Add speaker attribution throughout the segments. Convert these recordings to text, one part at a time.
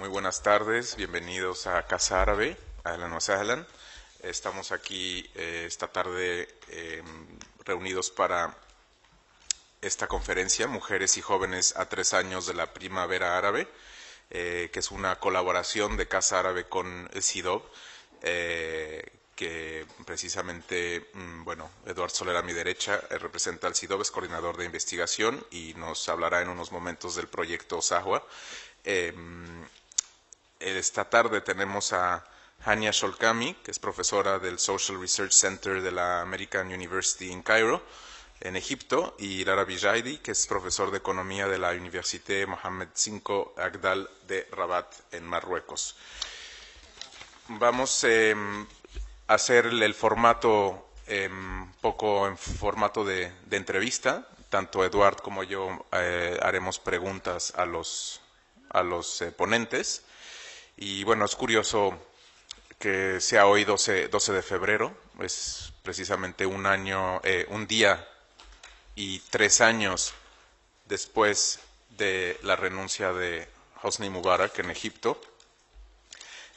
Speaker 1: Muy buenas tardes, bienvenidos a Casa Árabe, Ahlan wa Sahlan. Estamos aquí esta tarde reunidos para esta conferencia, Mujeres y Jóvenes a 3 años de la Primavera Árabe, que es una colaboración de Casa Árabe con el CIDOB, que precisamente, Eduardo Soler a mi derecha representa al CIDOB, es coordinador de investigación y nos hablará en unos momentos del proyecto Sahwa. Esta tarde tenemos a Hania Sholkami, que es profesora del Social Research Center de la American University en Cairo, en Egipto, y Lara Bijaidi, que es profesor de economía de la Université Mohammed V Agdal de Rabat, en Marruecos. Vamos a hacer el formato un poco en formato de entrevista. Tanto Eduard como yo haremos preguntas a los ponentes. Y bueno, es curioso que sea hoy 12 de febrero, es precisamente un día y 3 años después de la renuncia de Hosni Mubarak en Egipto.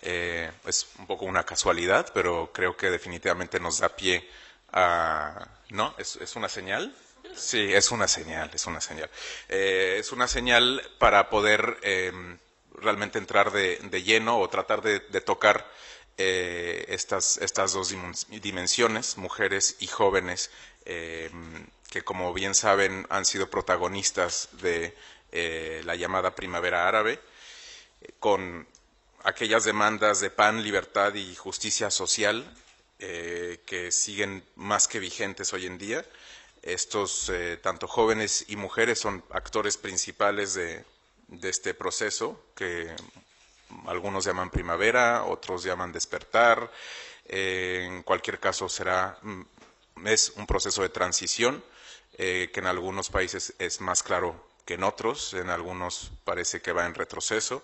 Speaker 1: Es un poco una casualidad, pero creo que definitivamente nos da pie a... ¿No? ¿Es una señal? Sí, es una señal, es una señal. Es una señal para poder realmente entrar de lleno o tratar de tocar estas dos dimensiones, mujeres y jóvenes, que como bien saben han sido protagonistas de la llamada Primavera Árabe, con aquellas demandas de pan, libertad y justicia social que siguen más que vigentes hoy en día. Estos, tanto jóvenes y mujeres, son actores principales de este proceso que algunos llaman primavera, otros llaman despertar. En cualquier caso es un proceso de transición que en algunos países es más claro que en otros, en algunos parece que va en retroceso.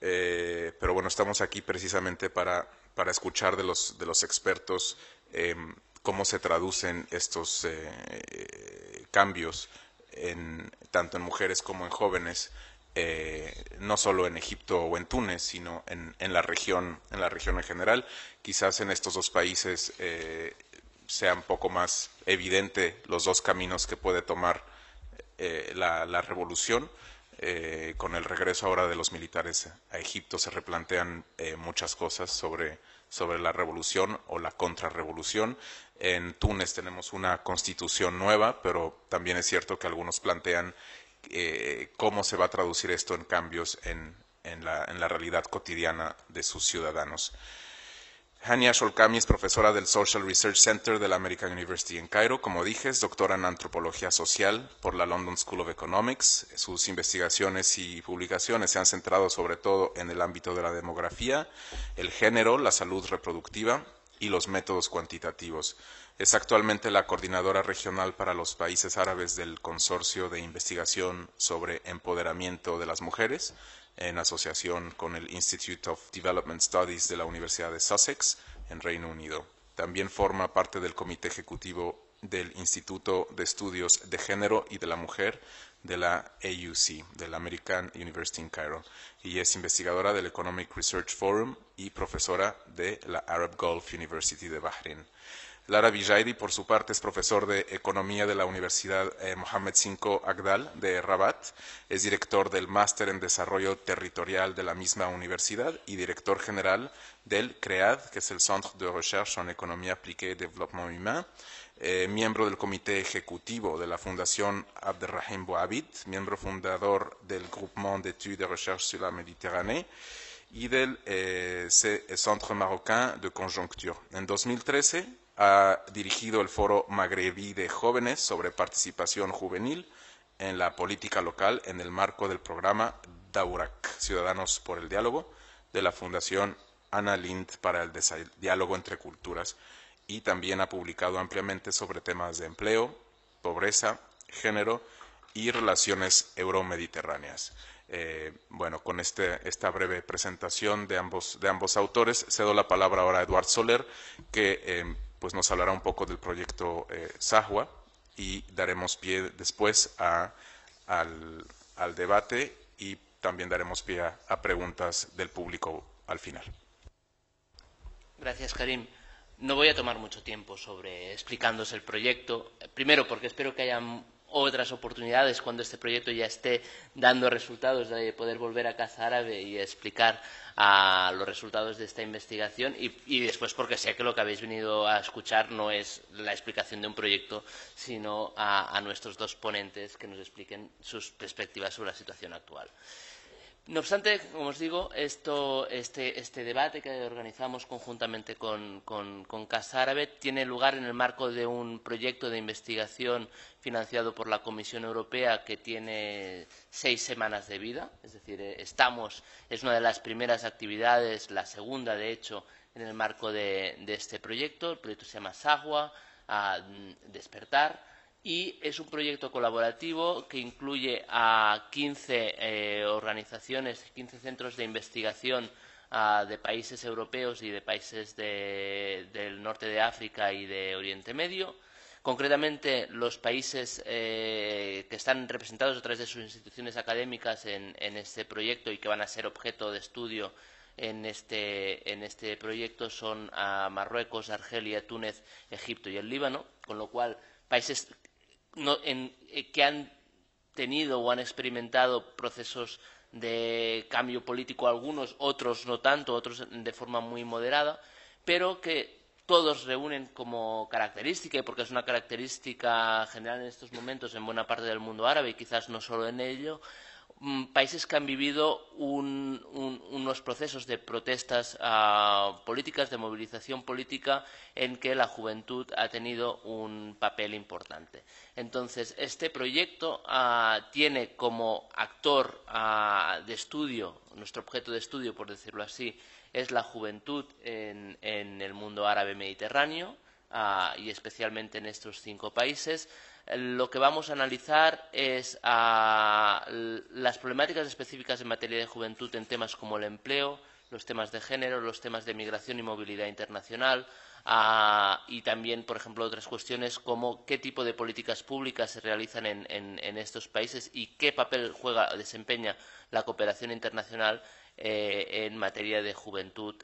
Speaker 1: Pero bueno, estamos aquí precisamente para escuchar de los expertos cómo se traducen estos cambios tanto en mujeres como en jóvenes, no solo en Egipto o en Túnez, sino en la región en general. Quizás en estos dos países sea un poco más evidente los dos caminos que puede tomar la revolución. Con el regreso ahora de los militares a Egipto se replantean muchas cosas sobre la revolución o la contrarrevolución. En Túnez tenemos una constitución nueva, pero también es cierto que algunos plantean cómo se va a traducir esto en cambios en la realidad cotidiana de sus ciudadanos. Hania Sholkami es profesora del Social Research Center de la American University en Cairo. Como dije, es doctora en antropología social por la London School of Economics. Sus investigaciones y publicaciones se han centrado sobre todo en el ámbito de la demografía, el género, la salud reproductiva y los métodos cuantitativos. Es actualmente la coordinadora regional para los países árabes del Consorcio de Investigación sobre Empoderamiento de las Mujeres, en asociación con el Institute of Development Studies de la Universidad de Sussex, en Reino Unido. También forma parte del comité ejecutivo del Instituto de Estudios de Género y de la Mujer de la AUC, de la American University in Cairo, y es investigadora del Economic Research Forum y profesora de la Arab Gulf University de Bahrein. Lara Bijaidi, por su parte, es profesor de Economía de la Universidad Mohammed V Agdal de Rabat, es director del Máster en Desarrollo Territorial de la misma universidad y director general del CREAD, que es el Centre de Recherche en Economía Appliquée et Développement Humain, miembro del Comité Ejecutivo de la Fundación Abderrahim Bouabid, miembro fundador del Groupement d'études de recherche sur la Méditerranée y del Centre Marocain de Conjoncture. En 2013, ha dirigido el Foro Magrebí de Jóvenes sobre Participación Juvenil en la Política Local en el marco del programa Dawrak, Ciudadanos por el Diálogo, de la Fundación Anna Lindh para el Diálogo entre Culturas, y también ha publicado ampliamente sobre temas de empleo, pobreza, género y relaciones euromediterráneas. Con esta breve presentación de ambos autores, cedo la palabra ahora a Eduard Soler, que pues nos hablará un poco del proyecto Sahwa, y daremos pie después al debate, y también daremos pie a preguntas del público al final.
Speaker 2: Gracias, Karim. No voy a tomar mucho tiempo explicándose el proyecto. Primero, porque espero que haya otras oportunidades cuando este proyecto ya esté dando resultados, de poder volver a Casa Árabe y explicar los resultados de esta investigación. Y después, porque sé que lo que habéis venido a escuchar no es la explicación de un proyecto, sino a nuestros dos ponentes que nos expliquen sus perspectivas sobre la situación actual. No obstante, como os digo, este debate que organizamos conjuntamente con Casa Árabe tiene lugar en el marco de un proyecto de investigación financiado por la Comisión Europea que tiene 6 semanas de vida. Es decir, es una de las primeras actividades, la segunda, de hecho, en el marco de este proyecto. El proyecto se llama SAGUA, Despertar. Y es un proyecto colaborativo que incluye a 15 organizaciones, 15 centros de investigación de países europeos y de países del norte de África y de Oriente Medio. Concretamente, los países que están representados a través de sus instituciones académicas en este proyecto y que van a ser objeto de estudio en este proyecto son Marruecos, Argelia, Túnez, Egipto y el Líbano, con lo cual países que han tenido o han experimentado procesos de cambio político, algunos, otros no tanto, otros de forma muy moderada, pero que todos reúnen como característica, y porque es una característica general en estos momentos en buena parte del mundo árabe y quizás no solo en ello, países que han vivido unos procesos de protestas políticas, de movilización política, en que la juventud ha tenido un papel importante. Entonces, este proyecto tiene como actor de estudio, nuestro objeto de estudio, por decirlo así, es la juventud en el mundo árabe mediterráneo, y especialmente en estos 5 países. Lo que vamos a analizar es las problemáticas específicas en materia de juventud en temas como el empleo, los temas de género, los temas de migración y movilidad internacional, y también, por ejemplo, otras cuestiones como qué tipo de políticas públicas se realizan en estos países y qué papel desempeña la cooperación internacional en materia de juventud,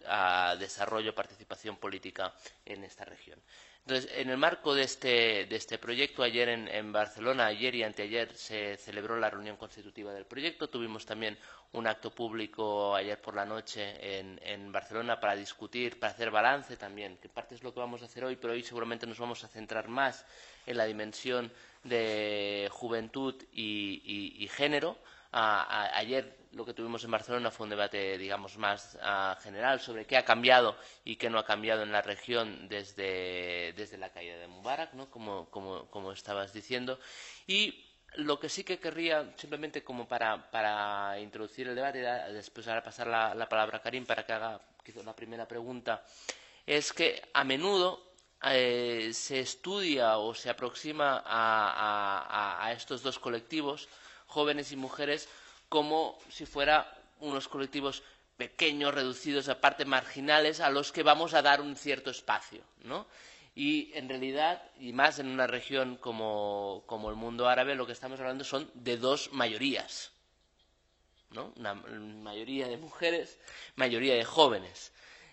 Speaker 2: desarrollo, participación política en esta región. Entonces, en el marco de este proyecto, ayer en Barcelona, ayer y anteayer, se celebró la reunión constitutiva del proyecto. Tuvimos también un acto público ayer por la noche en Barcelona para discutir, para hacer balance también, que en parte es lo que vamos a hacer hoy, pero hoy seguramente nos vamos a centrar más en la dimensión de juventud y género. Ayer lo que tuvimos en Barcelona fue un debate, digamos, más general sobre qué ha cambiado y qué no ha cambiado en la región desde la caída de Mubarak, ¿no? Como estabas diciendo. Y lo que sí que querría, simplemente como para introducir el debate, después ahora pasar la palabra a Karim para que haga quizá la primera pregunta, es que a menudo se estudia o se aproxima a estos dos colectivos, jóvenes y mujeres, como si fueran unos colectivos pequeños, reducidos, aparte marginales, a los que vamos a dar un cierto espacio, ¿no? Y en realidad, y más en una región como el mundo árabe, lo que estamos hablando son de dos mayorías, ¿no? Una mayoría de mujeres, mayoría de jóvenes.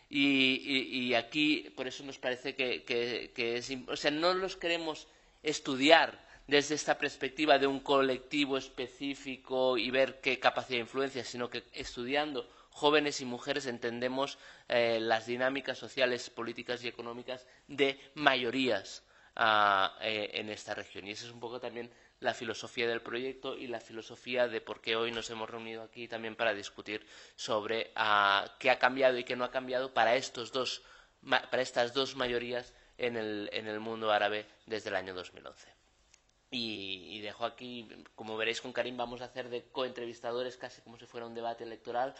Speaker 2: Y aquí, por eso nos parece que es... O sea, no los queremos estudiar desde esta perspectiva de un colectivo específico y ver qué capacidad de influencia, sino que estudiando jóvenes y mujeres entendemos las dinámicas sociales, políticas y económicas de mayorías en esta región. Y esa es un poco también la filosofía del proyecto y la filosofía de por qué hoy nos hemos reunido aquí también para discutir sobre qué ha cambiado y qué no ha cambiado para estas dos mayorías en el mundo árabe desde el año 2011. Y dejo aquí, como veréis con Karim, vamos a hacer de coentrevistadores casi como si fuera un debate electoral,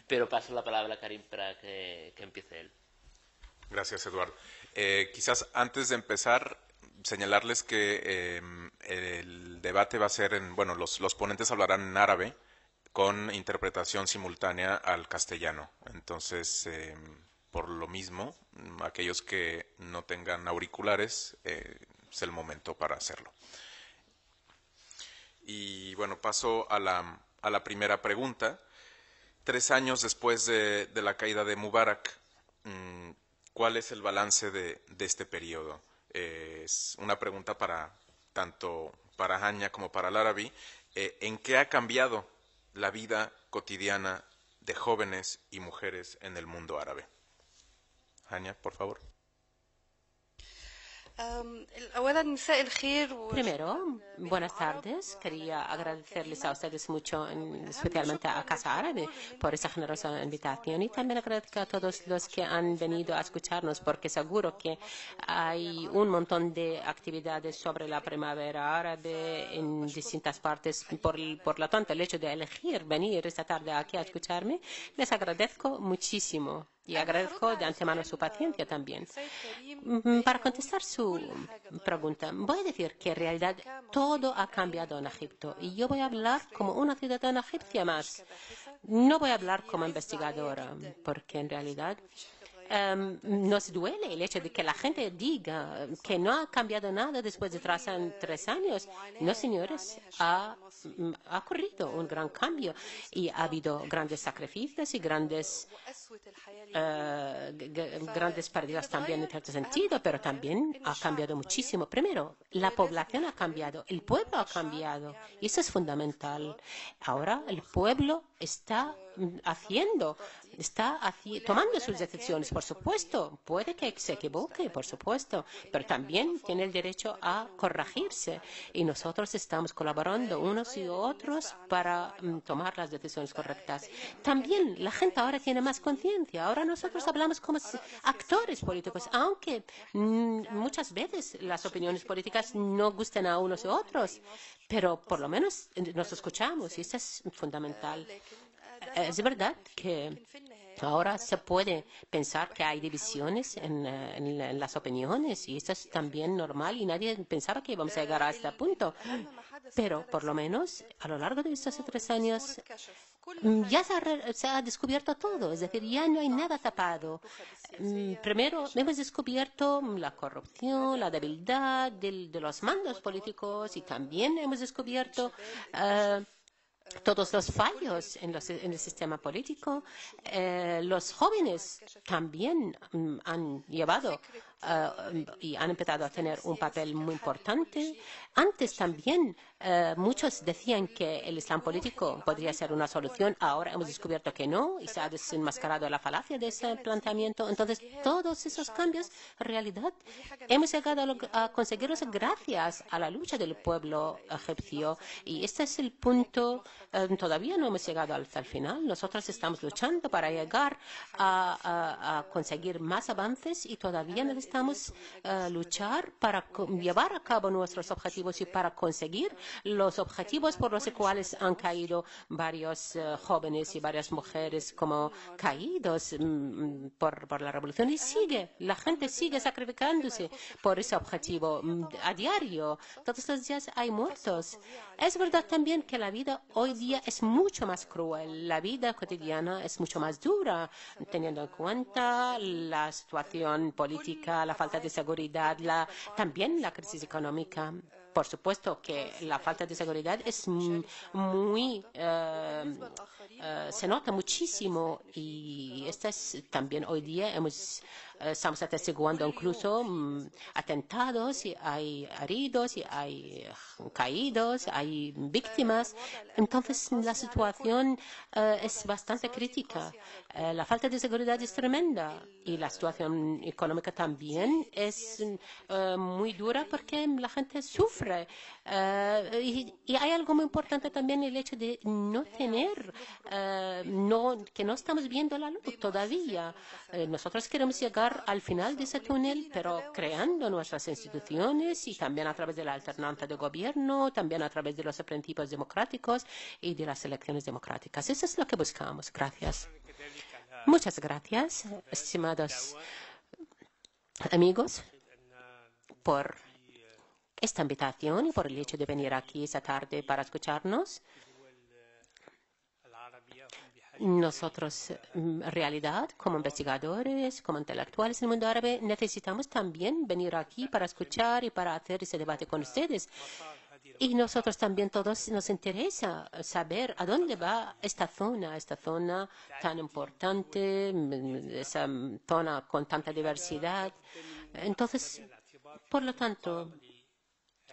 Speaker 2: pero paso la palabra a Karim para que empiece él.
Speaker 1: Gracias, Eduardo. Quizás antes de empezar, señalarles que el debate va a ser bueno, los ponentes hablarán en árabe con interpretación simultánea al castellano. Entonces, por lo mismo, aquellos que no tengan auriculares, es el momento para hacerlo. Y bueno, paso a a la primera pregunta. 3 años después de la caída de Mubarak, ¿cuál es el balance de este periodo? Es una pregunta tanto para Hanya como para Larraby. ¿En qué ha cambiado la vida cotidiana de jóvenes y mujeres en el mundo árabe? Hanya, por favor.
Speaker 3: Primero, buenas tardes. Quería agradecerles a ustedes mucho, especialmente a Casa Árabe, por esa generosa invitación y también agradezco a todos los que han venido a escucharnos porque seguro que hay un montón de actividades sobre la primavera árabe en distintas partes. Por lo tanto, el hecho de elegir venir esta tarde aquí a escucharme, les agradezco muchísimo. Y agradezco de antemano su paciencia también. Para contestar su pregunta, voy a decir que en realidad todo ha cambiado en Egipto. Y yo voy a hablar como una ciudadana egipcia más. No voy a hablar como investigadora, porque en realidad nos duele el hecho de que la gente diga que no ha cambiado nada después de 3 años. No, señores, ha ocurrido un gran cambio y ha habido grandes sacrificios y grandes pérdidas también en cierto sentido, pero también ha cambiado muchísimo. Primero, la población ha cambiado, el pueblo ha cambiado y eso es fundamental. Ahora el pueblo está tomando sus decisiones, por supuesto. Puede que se equivoque, por supuesto, pero también tiene el derecho a corregirse. Y nosotros estamos colaborando unos y otros para tomar las decisiones correctas. También la gente ahora tiene más conciencia. Ahora nosotros hablamos como actores políticos, aunque muchas veces las opiniones políticas no gusten a unos y otros, pero por lo menos nos escuchamos y eso es fundamental. Es verdad que ahora se puede pensar que hay divisiones en las opiniones y eso es también normal y nadie pensaba que íbamos a llegar a este punto. Pero por lo menos a lo largo de estos 3 años ya se ha descubierto todo, es decir, ya no hay nada tapado. Primero hemos descubierto la corrupción, la debilidad de los mandos políticos y también hemos descubierto todos los fallos en el sistema político. Los jóvenes también han llevado y han empezado a tener un papel muy importante. Antes también muchos decían que el Islam político podría ser una solución. Ahora hemos descubierto que no y se ha desenmascarado la falacia de ese planteamiento. Entonces, todos esos cambios, en realidad, hemos llegado a conseguirlos gracias a la lucha del pueblo egipcio. Y este es el punto. Todavía no hemos llegado hasta el final. Nosotros estamos luchando para llegar a conseguir más avances y todavía necesitamos luchar para llevar a cabo nuestros objetivos y para conseguir los objetivos por los cuales han caído varios jóvenes y varias mujeres como caídos por la revolución. Y la gente sigue sacrificándose por ese objetivo a diario. Todos los días hay muertos. Es verdad también que la vida hoy día es mucho más cruel. La vida cotidiana es mucho más dura, teniendo en cuenta la situación política, la falta de seguridad, también la crisis económica. Por supuesto que la falta de seguridad es se nota muchísimo y también hoy día estamos atestiguando incluso atentados y hay heridos y hay caídos, hay víctimas. Entonces la situación es bastante crítica. La falta de seguridad es tremenda y la situación económica también es muy dura porque la gente sufre. Y hay algo muy importante también, el hecho de no tener, que no estamos viendo la luz todavía. Nosotros queremos llegar al final de ese túnel, pero creando nuestras instituciones y también a través de la alternancia de gobierno, también a través de los principios democráticos y de las elecciones democráticas. Eso es lo que buscamos. Gracias. Muchas gracias, estimados amigos, por esta invitación y por el hecho de venir aquí esta tarde para escucharnos. Nosotros, en realidad, como investigadores, como intelectuales en el mundo árabe, necesitamos también venir aquí para escuchar y para hacer ese debate con ustedes. Y nosotros también todos nos interesa saber a dónde va esta zona tan importante, esa zona con tanta diversidad. Entonces, por lo tanto,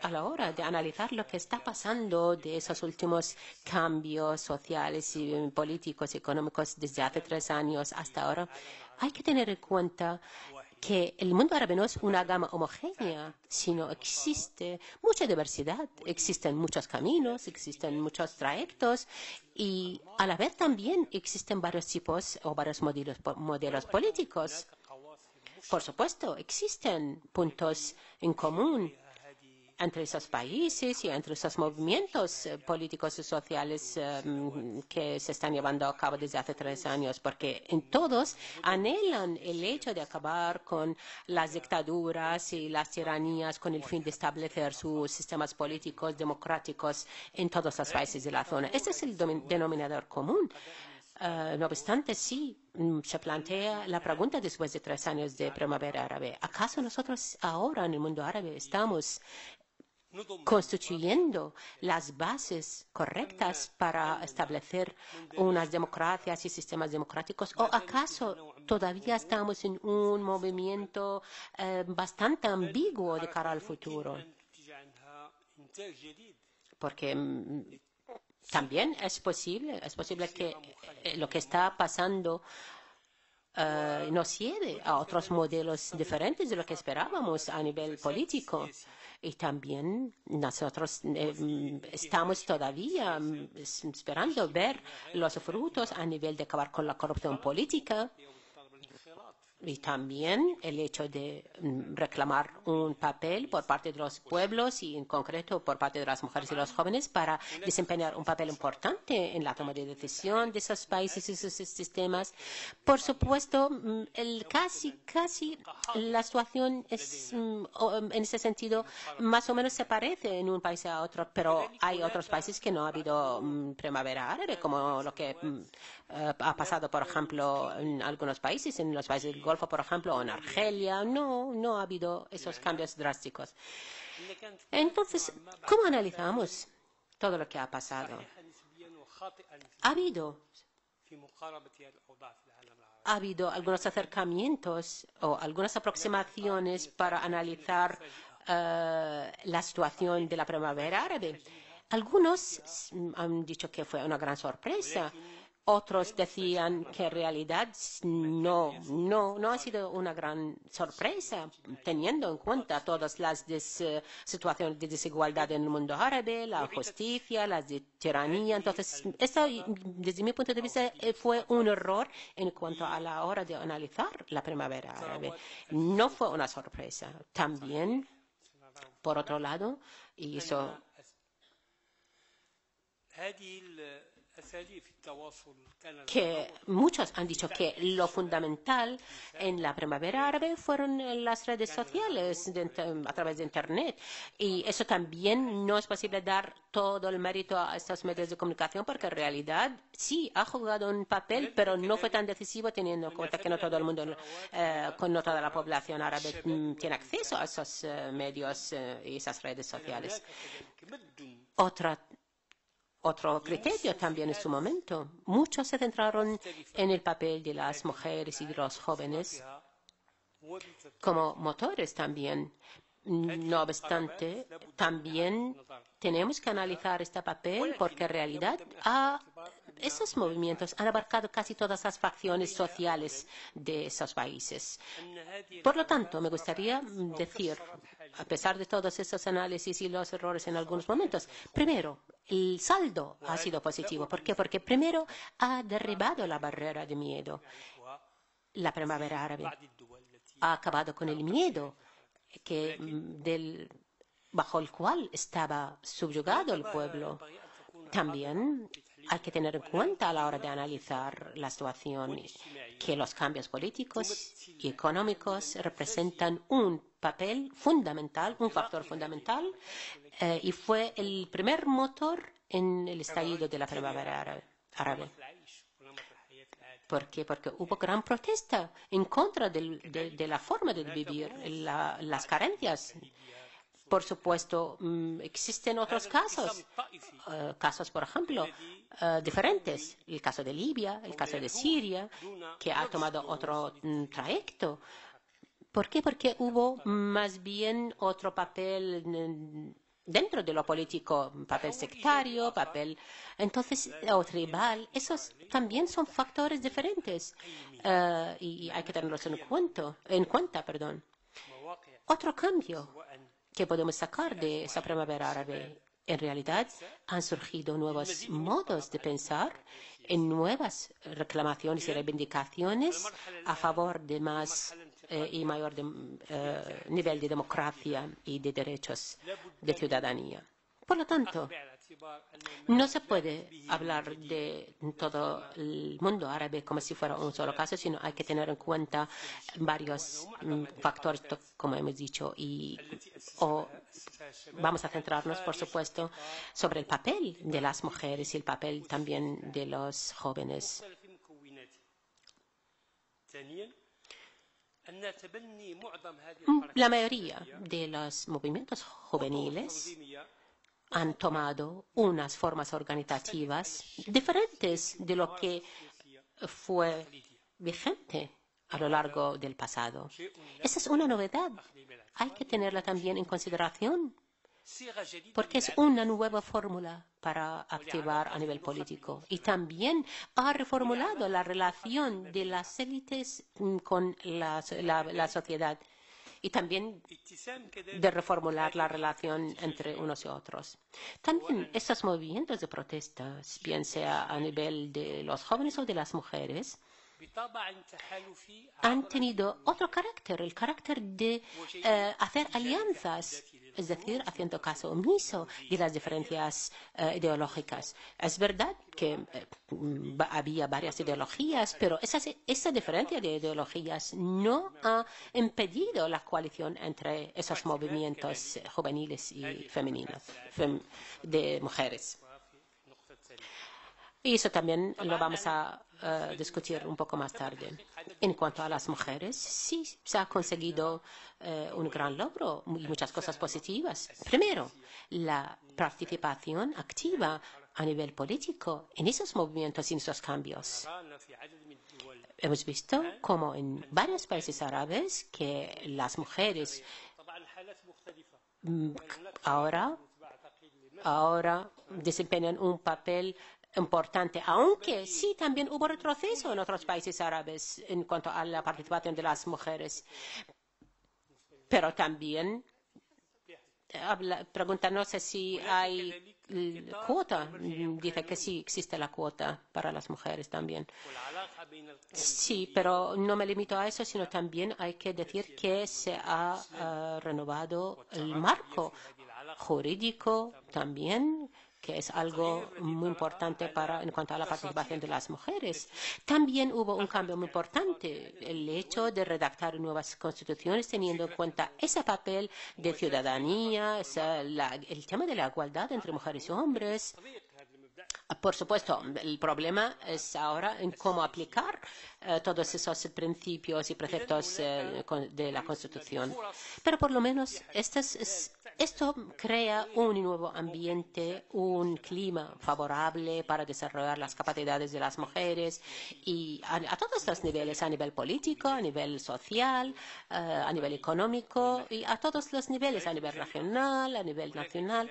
Speaker 3: a la hora de analizar lo que está pasando de esos últimos cambios sociales y políticos y económicos desde hace 3 años hasta ahora, hay que tener en cuenta que el mundo árabe no es una gama homogénea, sino existe mucha diversidad, existen muchos caminos, existen muchos trayectos y a la vez también existen varios tipos o varios modelos políticos. Por supuesto, existen puntos en común entre esos países y entre esos movimientos políticos y sociales que se están llevando a cabo desde hace 3 años, porque en todos anhelan el hecho de acabar con las dictaduras y las tiranías con el fin de establecer sus sistemas políticos democráticos en todos los países de la zona. Este es el denominador común. No obstante, sí, se plantea la pregunta después de 3 años de primavera árabe. ¿Acaso nosotros ahora en el mundo árabe estamos constituyendo las bases correctas para establecer unas democracias y sistemas democráticos? ¿O acaso todavía estamos en un movimiento bastante ambiguo de cara al futuro? Porque también es posible que lo que está pasando nos lleve a otros modelos diferentes de lo que esperábamos a nivel político. Y también nosotros estamos todavía esperando ver los frutos a nivel de acabar con la corrupción política. Y también el hecho de reclamar un papel por parte de los pueblos y en concreto por parte de las mujeres y los jóvenes para desempeñar un papel importante en la toma de decisión de esos países y sus sistemas. Por supuesto, casi la situación es en ese sentido más o menos se parece en un país a otro, pero hay otros países que no ha habido primavera árabe, como lo que ha pasado, por ejemplo, en algunos países, en los países del Golfo, por ejemplo, o en Argelia. No ha habido esos cambios drásticos. Entonces, ¿cómo analizamos todo lo que ha pasado? Ha habido algunos acercamientos o algunas aproximaciones para analizar la situación de la primavera árabe. Algunos han dicho que fue una gran sorpresa. Otros decían que en realidad no ha sido una gran sorpresa, teniendo en cuenta todas las situaciones de desigualdad en el mundo árabe, la justicia, las de tiranía. Entonces, esto, desde mi punto de vista, fue un error en cuanto a la hora de analizar la primavera árabe. No fue una sorpresa. También, por otro lado, y eso que muchos han dicho que lo fundamental en la primavera árabe fueron las redes sociales a través de Internet. Y eso también no es posible dar todo el mérito a estos medios de comunicación porque en realidad sí ha jugado un papel, pero no fue tan decisivo teniendo en cuenta que no todo el mundo, no toda la población árabe tiene acceso a esos medios y esas redes sociales. Otro criterio también en su momento. Muchos se centraron en el papel de las mujeres y de los jóvenes como motores también. No obstante, también tenemos que analizar este papel porque en realidad esos movimientos han abarcado casi todas las facciones sociales de esos países. Por lo tanto, me gustaría decir, a pesar de todos esos análisis y los errores en algunos momentos, primero, el saldo ha sido positivo. ¿Por qué? Porque primero ha derribado la barrera de miedo. La primavera árabe ha acabado con el miedo bajo el cual estaba subyugado el pueblo. También hay que tener en cuenta a la hora de analizar la situación que los cambios políticos y económicos representan un papel fundamental, un factor fundamental, y fue el primer motor en el estallido de la primavera árabe. ¿Por qué? Porque hubo gran protesta en contra de la forma de vivir, las carencias. Por supuesto, existen otros casos, por ejemplo, diferentes. El caso de Libia, el caso de Siria, que ha tomado otro trayecto. ¿Por qué? Porque hubo más bien otro papel dentro de lo político, papel sectario, papel, entonces, o tribal. Esos también son factores diferentes y hay que tenerlos en cuenta. Otro cambio que podemos sacar de esa primavera árabe. En realidad, han surgido nuevos modos de pensar en nuevas reclamaciones y reivindicaciones a favor de más y mayor nivel de democracia y de derechos de ciudadanía. Por lo tanto, no se puede hablar de todo el mundo árabe como si fuera un solo caso, sino hay que tener en cuenta varios factores, como hemos dicho, vamos a centrarnos, por supuesto, sobre el papel de las mujeres y el papel también de los jóvenes. La mayoría de los movimientos juveniles han tomado unas formas organizativas diferentes de lo que fue vigente a lo largo del pasado. Esa es una novedad. Hay que tenerla también en consideración porque es una nueva fórmula para activar a nivel político y también ha reformulado la relación de las élites con la sociedad y también de reformular la relación entre unos y otros. También estos movimientos de protestas, bien sea a nivel de los jóvenes o de las mujeres, han tenido otro carácter, el carácter de hacer alianzas, es decir, haciendo caso omiso de las diferencias ideológicas. Es verdad que había varias ideologías, pero esa diferencia de ideologías no ha impedido la coalición entre esos movimientos juveniles y femeninos, de mujeres. Y eso también lo vamos a discutir un poco más tarde. En cuanto a las mujeres, sí se ha conseguido un gran logro y muchas cosas positivas. Primero, la participación activa a nivel político en esos movimientos y en esos cambios. Hemos visto como en varios países árabes que las mujeres ahora desempeñan un papel importante, aunque sí también hubo retroceso en otros países árabes en cuanto a la participación de las mujeres. Pero también pregunta, no sé si hay cuota. Dice que sí existe la cuota para las mujeres también. Sí, pero no me limito a eso, sino también hay que decir que se ha renovado el marco jurídico también, que es algo muy importante en cuanto a la participación de las mujeres. También hubo un cambio muy importante, el hecho de redactar nuevas constituciones teniendo en cuenta ese papel de ciudadanía, el tema de la igualdad entre mujeres y hombres. Por supuesto, el problema es ahora en cómo aplicar todos esos principios y preceptos de la Constitución. Pero por lo menos esto crea un nuevo ambiente, un clima favorable para desarrollar las capacidades de las mujeres y a todos los niveles, a nivel político, a nivel social, a nivel económico y a todos los niveles, a nivel regional, a nivel nacional.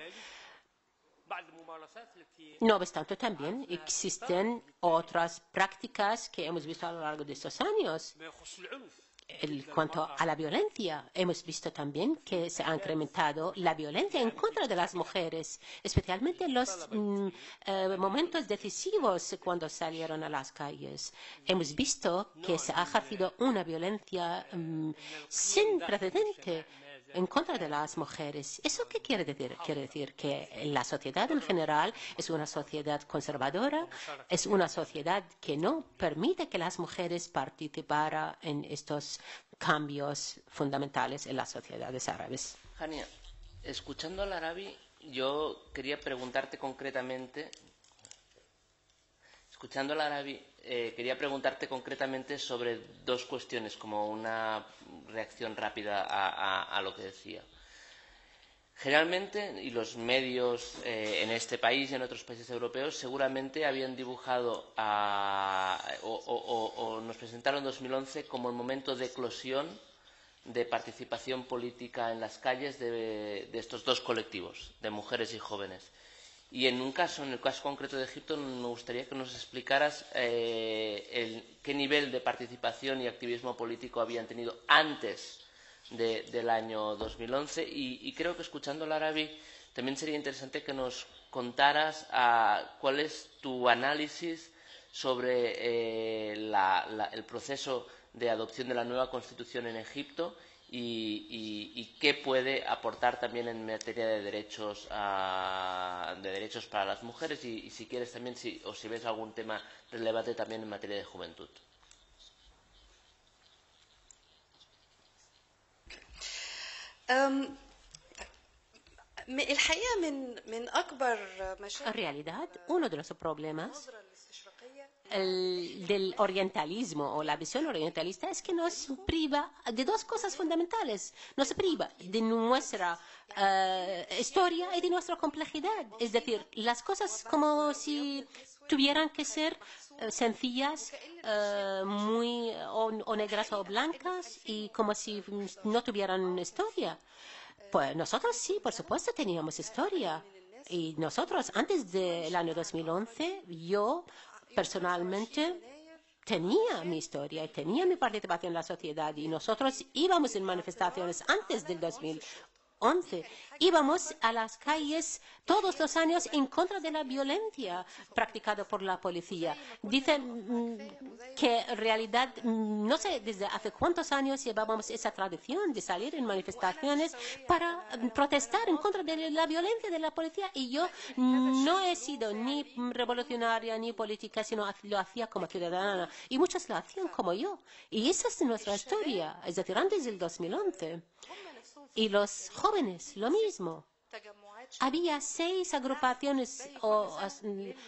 Speaker 3: No obstante, también existen otras prácticas que hemos visto a lo largo de estos años. En cuanto a la violencia, hemos visto también que se ha incrementado la violencia en contra de las mujeres, especialmente en los momentos decisivos cuando salieron a las calles. Hemos visto que se ha ejercido una violencia sin precedente en contra de las mujeres. ¿Eso qué quiere decir? Quiere decir que la sociedad en general es una sociedad conservadora, es una sociedad que no permite que las mujeres participaran en estos cambios fundamentales en las sociedades árabes.
Speaker 2: Hania, escuchando al Arabi, yo quería preguntarte concretamente sobre dos cuestiones, como una reacción rápida a lo que decía. Generalmente, y los medios en este país y en otros países europeos seguramente habían dibujado o nos presentaron 2011 como el momento de eclosión de participación política en las calles de estos dos colectivos, de mujeres y jóvenes. Y en el caso concreto de Egipto, me gustaría que nos explicaras qué nivel de participación y activismo político habían tenido antes del año 2011 y creo que escuchando al Arabi también sería interesante que nos contaras cuál es tu análisis sobre el proceso de adopción de la nueva Constitución en Egipto y qué puede aportar también en materia de derechos para las mujeres y si quieres también si ves algún tema relevante también en materia de juventud.
Speaker 3: En realidad, uno de los problemas del orientalismo o la visión orientalista es que nos priva de dos cosas fundamentales. Nos priva de nuestra historia y de nuestra complejidad. Es decir, las cosas como si tuvieran que ser sencillas, muy o negras o blancas y como si no tuvieran historia. Pues nosotros sí, por supuesto, teníamos historia. Y nosotros, antes del año 2011, yo personalmente tenía mi historia y tenía mi participación en la sociedad. Y nosotros íbamos en manifestaciones antes del 2011. Íbamos a las calles todos los años en contra de la violencia practicada por la policía. Dicen que en realidad, no sé desde hace cuántos años llevábamos esa tradición de salir en manifestaciones para protestar en contra de la violencia de la policía. Y yo no he sido ni revolucionaria ni política, sino lo hacía como ciudadana. Y muchos lo hacían como yo. Y esa es nuestra historia, es decir, antes del 2011. Y los jóvenes, lo mismo. Había 6 agrupaciones o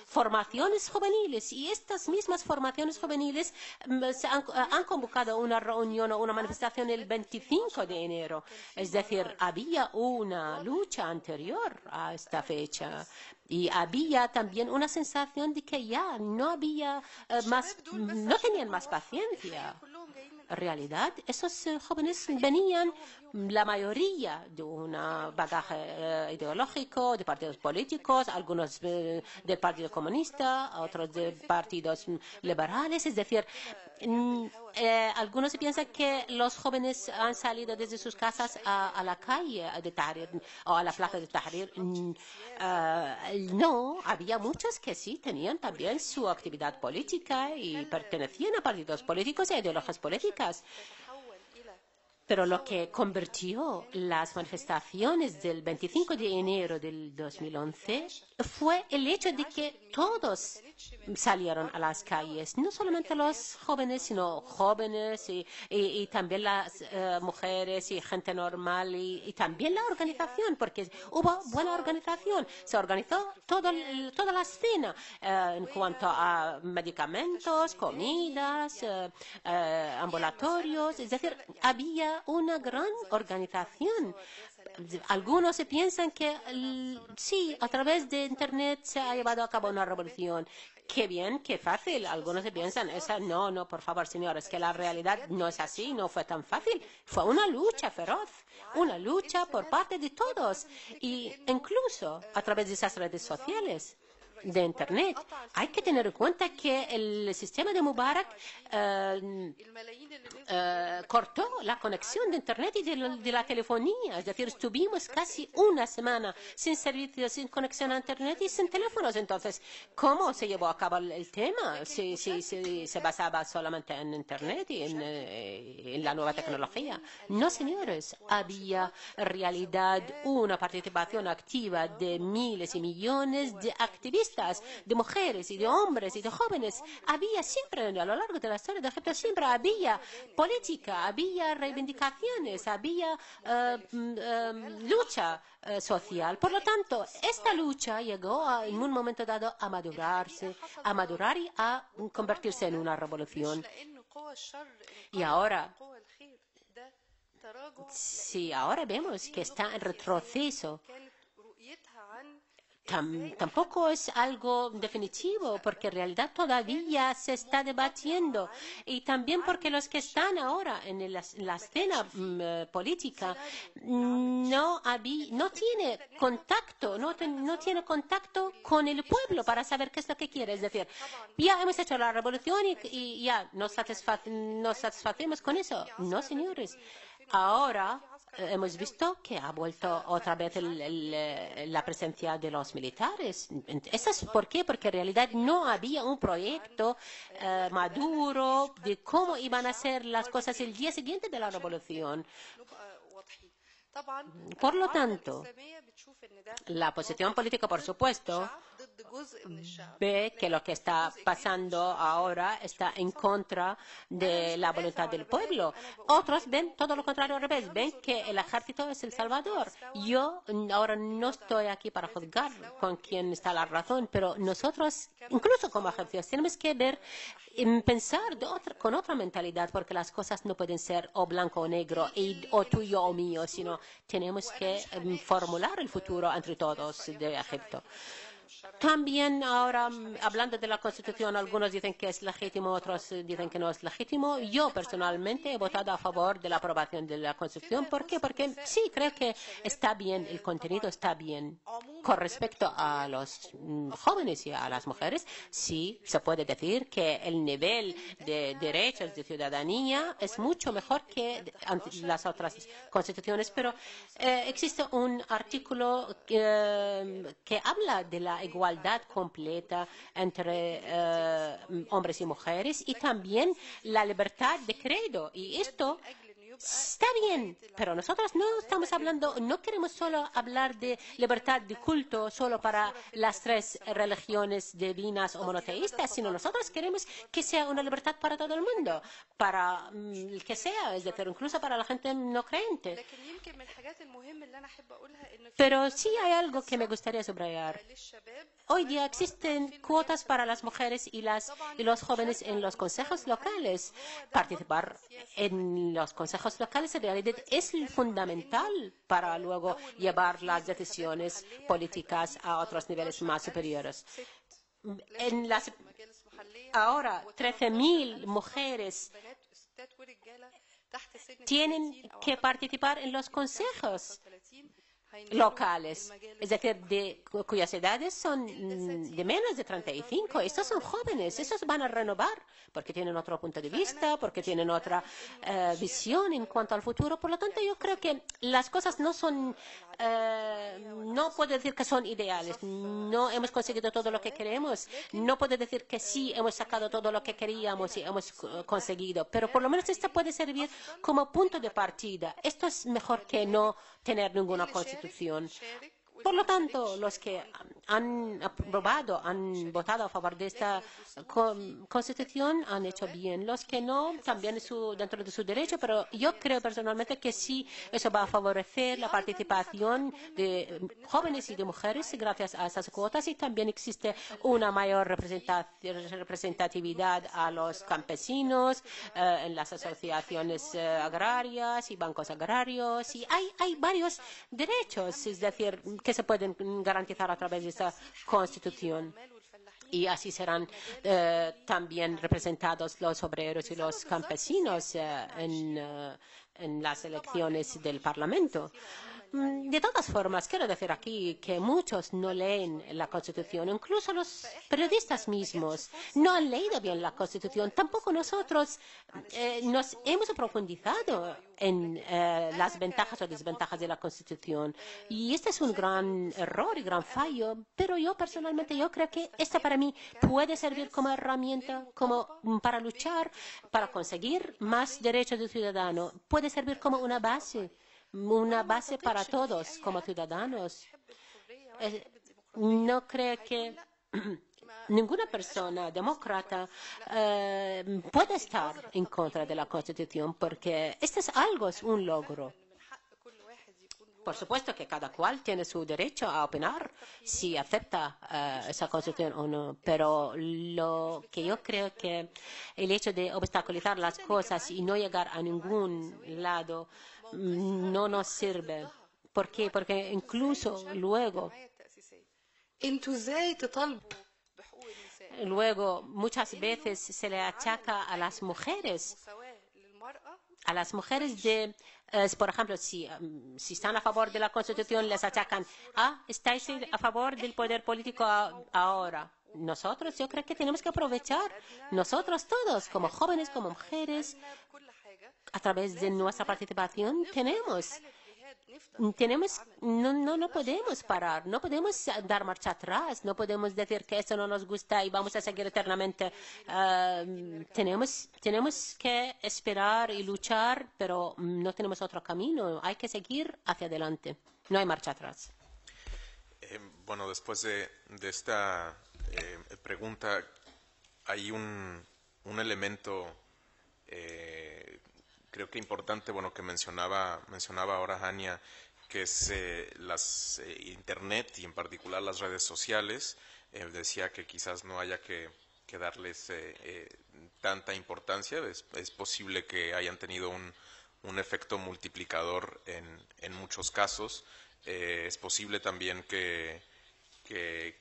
Speaker 3: formaciones juveniles y estas mismas formaciones juveniles han convocado una reunión o una manifestación el 25 de enero. Es decir, había una lucha anterior a esta fecha. Y había también una sensación de que ya no había no tenían más paciencia. En realidad, esos jóvenes venían, la mayoría, de un bagaje ideológico, de partidos políticos, algunos del Partido Comunista, otros de partidos liberales. Es decir, algunos piensan que los jóvenes han salido desde sus casas a la calle de Tahrir o a la plaza de Tahrir. No, había muchos que sí tenían también su actividad política y pertenecían a partidos políticos e ideologías políticas. Pero lo que convirtió las manifestaciones del 25 de enero del 2011 fue el hecho de que todos salieron a las calles, no solamente los jóvenes, sino jóvenes y también las mujeres y gente normal y también la organización, porque hubo buena organización. Se organizó toda la escena en cuanto a medicamentos, comidas, ambulatorios, es decir, había una gran organización. Algunos piensan que sí, a través de Internet se ha llevado a cabo una revolución. Qué bien, qué fácil. Algunos piensan, no, por favor, señores, que la realidad no es así, no fue tan fácil. Fue una lucha feroz, una lucha por parte de todos, y incluso a través de esas redes sociales de Internet. Hay que tener en cuenta que el sistema de Mubarak cortó la conexión de Internet y de la telefonía. Es decir, estuvimos casi una semana sin servicio, sin conexión a Internet y sin teléfonos. Entonces, ¿cómo se llevó a cabo el tema? Si se basaba solamente en Internet y en la nueva tecnología. No, señores, había en realidad una participación activa de miles y millones de activistas, de mujeres y de hombres y de jóvenes. Había siempre, a lo largo de la historia de Egipto, siempre había política, había reivindicaciones, había lucha social. Por lo tanto, esta lucha llegó en un momento dado a madurar y a convertirse en una revolución. Y ahora si ahora vemos que está en retroceso, tampoco es algo definitivo, porque en realidad todavía se está debatiendo. Y también porque los que están ahora en la escena política no tiene contacto, no tiene contacto con el pueblo para saber qué es lo que quiere. Es decir, ya hemos hecho la revolución y ya nos satisfacemos con eso. No, señores. Ahora hemos visto que ha vuelto otra vez la presencia de los militares. ¿Eso es por qué? Porque en realidad no había un proyecto maduro de cómo iban a ser las cosas el día siguiente de la revolución. Por lo tanto, la posición política, por supuesto, ve que lo que está pasando ahora está en contra de la voluntad del pueblo. Otros ven todo lo contrario al revés, ven que el ejército es el salvador. Yo ahora no estoy aquí para juzgar con quién está la razón, pero nosotros, incluso como ejércitos, tenemos que pensar con otra mentalidad, porque las cosas no pueden ser o blanco o negro, o tuyo o mío, sino tenemos que formular el futuro entre todos de Egipto. También ahora, hablando de la Constitución, algunos dicen que es legítimo, otros dicen que no es legítimo. Yo personalmente he votado a favor de la aprobación de la Constitución. ¿Por qué? Porque sí, creo que está bien, el contenido está bien. Con respecto a los jóvenes y a las mujeres, sí se puede decir que el nivel de derechos de ciudadanía es mucho mejor que las otras constituciones, pero existe un artículo que habla de la igualdad completa entre hombres y mujeres y también la libertad de credo. Y esto está bien, pero nosotros no queremos solo hablar de libertad de culto solo para las tres religiones divinas o monoteístas, sino nosotros queremos que sea una libertad para todo el mundo, para el que sea, es decir, incluso para la gente no creyente. Pero sí hay algo que me gustaría subrayar. Hoy día existen cuotas para las mujeres y los jóvenes en los consejos locales. Participar en los consejos locales en realidad es fundamental para luego llevar las decisiones políticas a otros niveles más superiores. Ahora, 13.000 mujeres tienen que participar en los consejos locales, es decir, cuyas edades son de menos de 35. Estos son jóvenes, estos van a renovar porque tienen otro punto de vista, porque tienen otra visión en cuanto al futuro. Por lo tanto, yo creo que las cosas no puedo decir que son ideales. No hemos conseguido todo lo que queremos. No puedo decir que sí hemos sacado todo lo que queríamos y hemos conseguido. Pero por lo menos esto puede servir como punto de partida. Esto es mejor que no tener ninguna constitución. Por lo tanto, los que han votado a favor de esta Constitución han hecho bien. Los que no, también dentro de su derecho, pero yo creo personalmente que sí, eso va a favorecer la participación de jóvenes y de mujeres gracias a esas cuotas, y también existe una mayor representatividad a los campesinos en las asociaciones agrarias y bancos agrarios, y hay varios derechos, es decir, que se pueden garantizar a través de esta Constitución. Y así serán también representados los obreros y los campesinos en las elecciones del Parlamento. De todas formas, quiero decir aquí que muchos no leen la Constitución, incluso los periodistas mismos no han leído bien la Constitución. Tampoco nosotros nos hemos profundizado en las ventajas o desventajas de la Constitución. Y este es un gran error y gran fallo, pero yo personalmente creo que esta para mí puede servir como herramienta para luchar, para conseguir más derechos de ciudadano. Puede servir como una base para todos como ciudadanos. No creo que ninguna persona demócrata puede estar en contra de la Constitución, porque esto es un logro. Por supuesto que cada cual tiene su derecho a opinar si acepta esa constitución o no, pero lo que yo creo que el hecho de obstaculizar las cosas y no llegar a ningún lado no nos sirve. ¿Por qué? Porque incluso luego muchas veces se le achaca a las mujeres por ejemplo, si están a favor de la Constitución, les achacan, estáis a favor del poder político ahora. Nosotros, yo creo que tenemos que aprovechar, nosotros todos, como jóvenes, como mujeres, a través de nuestra participación, no podemos parar, no podemos dar marcha atrás, no podemos decir que esto no nos gusta y vamos a seguir eternamente. Tenemos que esperar y luchar, pero no tenemos otro camino. Hay que seguir hacia adelante. No hay marcha atrás.
Speaker 1: Bueno, después de esta pregunta, hay un elemento creo que importante, bueno, que mencionaba ahora Hania, que es Internet y en particular las redes sociales. Decía que quizás no haya que darles tanta importancia. Es posible que hayan tenido un efecto multiplicador en muchos casos. Es posible también que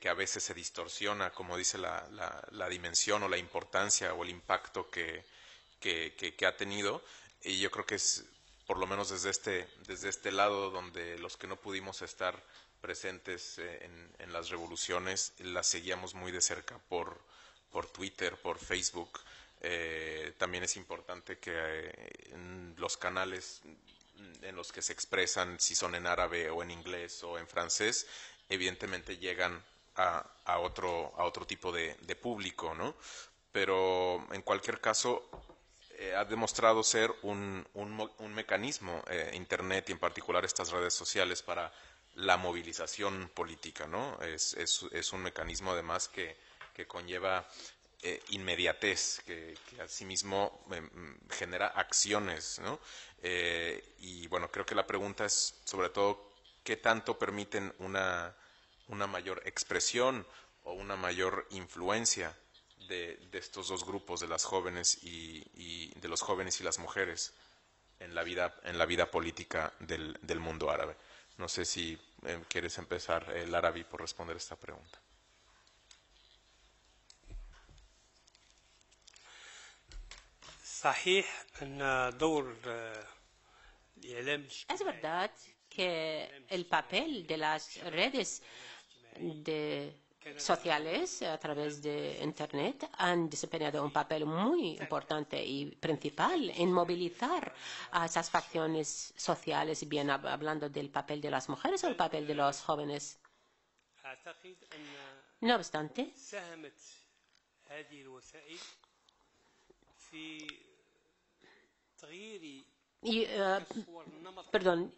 Speaker 1: a veces se distorsiona, como dice la dimensión o la importancia o el impacto que ha tenido. Y yo creo que es, por lo menos desde este lado, donde los que no pudimos estar presentes en las revoluciones, las seguíamos muy de cerca por Twitter, por Facebook. También es importante que los canales en los que se expresan, si son en árabe o en inglés o en francés, evidentemente llegan a otro tipo de público, ¿no? Pero en cualquier caso ha demostrado ser un mecanismo, Internet y en particular estas redes sociales, para la movilización política, ¿no? Es un mecanismo además que conlleva inmediatez, que asimismo genera acciones, ¿no? Y bueno, creo que la pregunta es sobre todo qué tanto permiten una mayor expresión o una mayor influencia de estos dos grupos, de las jóvenes y de los jóvenes y las mujeres en la vida política del mundo árabe. No sé si quieres empezar, Larabi, por responder esta pregunta.
Speaker 3: Es verdad que el papel de las redes sociales a través de Internet han desempeñado un papel muy importante y principal en movilizar a esas facciones sociales, bien hablando del papel de las mujeres o el papel de los jóvenes. No obstante,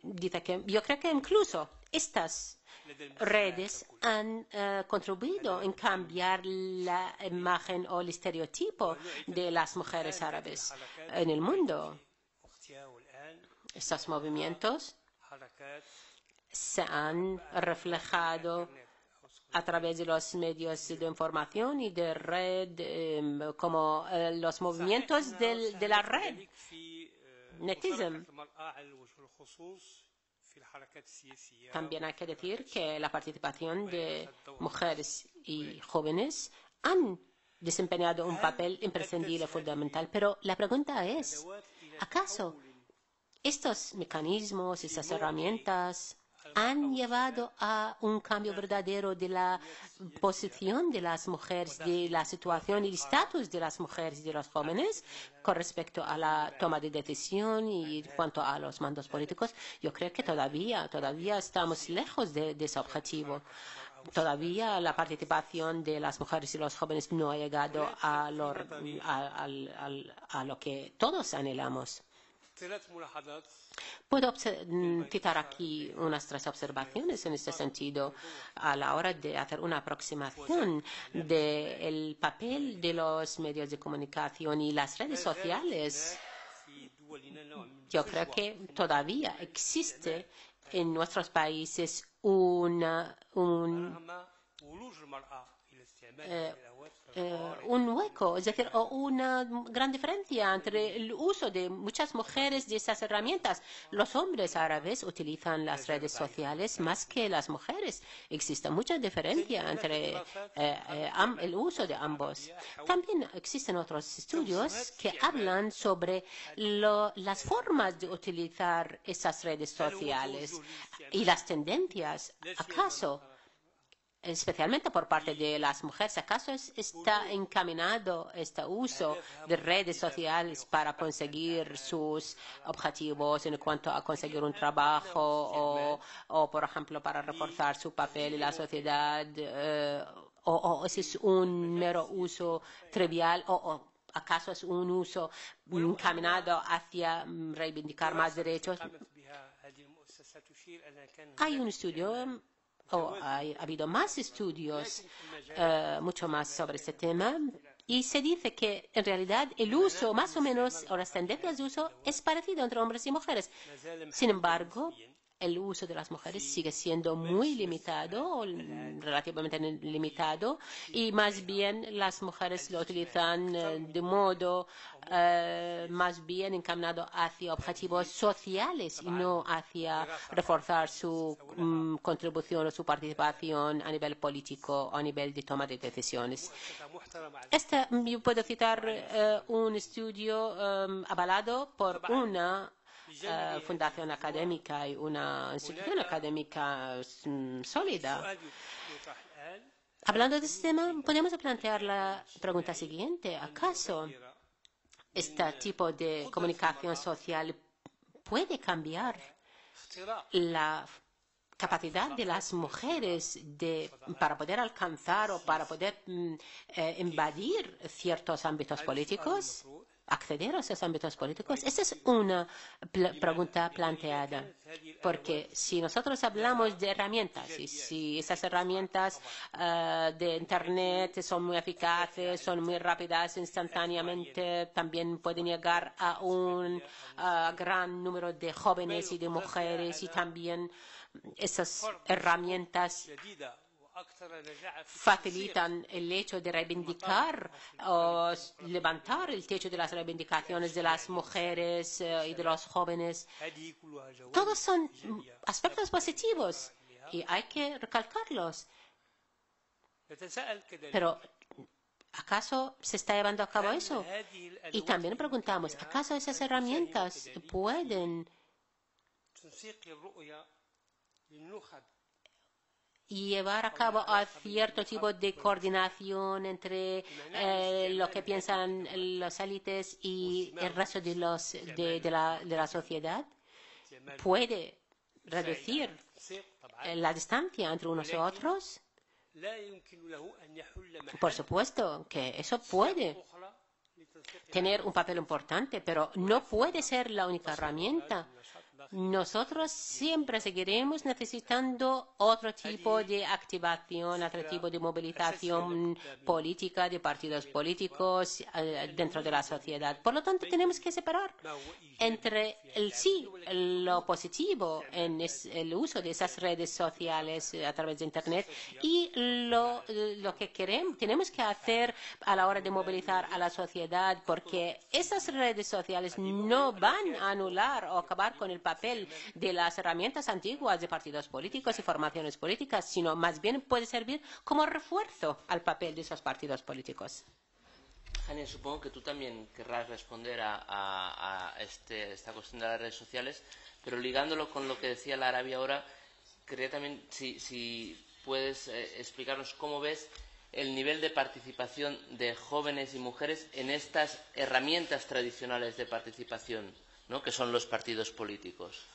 Speaker 3: dice que yo creo que incluso estas redes han contribuido en cambiar la imagen o el estereotipo de las mujeres árabes en el mundo. Estos movimientos se han reflejado a través de los medios de información y de red, como los movimientos de la red. Netism. También hay que decir que la participación de mujeres y jóvenes han desempeñado un papel imprescindible, fundamental. Pero la pregunta es, ¿acaso estos mecanismos, estas herramientas han llevado a un cambio verdadero de la posición de las mujeres, de la situación y el estatus de las mujeres y de los jóvenes con respecto a la toma de decisión y en cuanto a los mandos políticos? Yo creo que todavía estamos lejos de ese objetivo. Todavía la participación de las mujeres y los jóvenes no ha llegado a lo que todos anhelamos. Puedo citar aquí unas 3 observaciones en este sentido a la hora de hacer una aproximación del papel de los medios de comunicación y las redes sociales. Yo creo que todavía existe en nuestros países un hueco, es decir, o una gran diferencia entre el uso de muchas mujeres de esas herramientas. Los hombres árabes utilizan las redes sociales más que las mujeres. Existe mucha diferencia entre el uso de ambos. También existen otros estudios que hablan sobre las formas de utilizar esas redes sociales y las tendencias. ¿Acaso, especialmente por parte de las mujeres, acaso está encaminado este uso de redes sociales para conseguir sus objetivos en cuanto a conseguir un trabajo o por ejemplo, para reforzar su papel en la sociedad? ¿O ese es un mero uso trivial? ¿O acaso es un uso encaminado hacia reivindicar más derechos? Hay un estudio, ha habido más estudios, mucho más sobre este tema, y se dice que en realidad el uso, más o menos, o las tendencias de uso, es parecido entre hombres y mujeres. Sin embargo, el uso de las mujeres sigue siendo muy limitado, o relativamente limitado, y más bien las mujeres lo utilizan de modo más bien encaminado hacia objetivos sociales y no hacia reforzar su contribución o su participación a nivel político o a nivel de toma de decisiones. Yo puedo citar un estudio avalado por una fundación académica y una institución académica sólida. Hablando de este tema, podemos plantear la pregunta siguiente. ¿Acaso este tipo de comunicación social puede cambiar la capacidad de las mujeres para poder alcanzar o para poder invadir ciertos ámbitos políticos? ¿Acceder a esos ámbitos políticos? Esa es una pregunta planteada, porque si nosotros hablamos de herramientas y si esas herramientas de Internet son muy eficaces, son muy rápidas, instantáneamente, también pueden llegar a un gran número de jóvenes y de mujeres, y también esas herramientas facilitan el hecho de reivindicar o levantar el techo de las reivindicaciones de las mujeres y de los jóvenes. Todos son aspectos positivos y hay que recalcarlos. Pero ¿acaso se está llevando a cabo eso? Y también preguntamos, ¿acaso esas herramientas pueden llevar a cabo a cierto tipo de coordinación entre lo que piensan las élites y el resto de la sociedad? ¿Puede reducir la distancia entre unos y otros? Por supuesto que eso puede tener un papel importante, pero no puede ser la única herramienta. Nosotros siempre seguiremos necesitando otro tipo de activación, otro tipo de movilización política de partidos políticos dentro de la sociedad. Por lo tanto, tenemos que separar entre lo positivo en el uso de esas redes sociales a través de Internet y lo que tenemos que hacer a la hora de movilizar a la sociedad, porque esas redes sociales no van a anular o acabar con el papel de las herramientas antiguas de partidos políticos y formaciones políticas, sino más bien puede servir como refuerzo al papel de esos partidos políticos.
Speaker 2: Hania, supongo que tú también querrás responder a esta cuestión de las redes sociales, pero ligándolo con lo que decía la Arabia ahora, quería también si puedes explicarnos cómo ves el nivel de participación de jóvenes y mujeres en estas herramientas tradicionales de participación, ¿no?, que son los partidos políticos.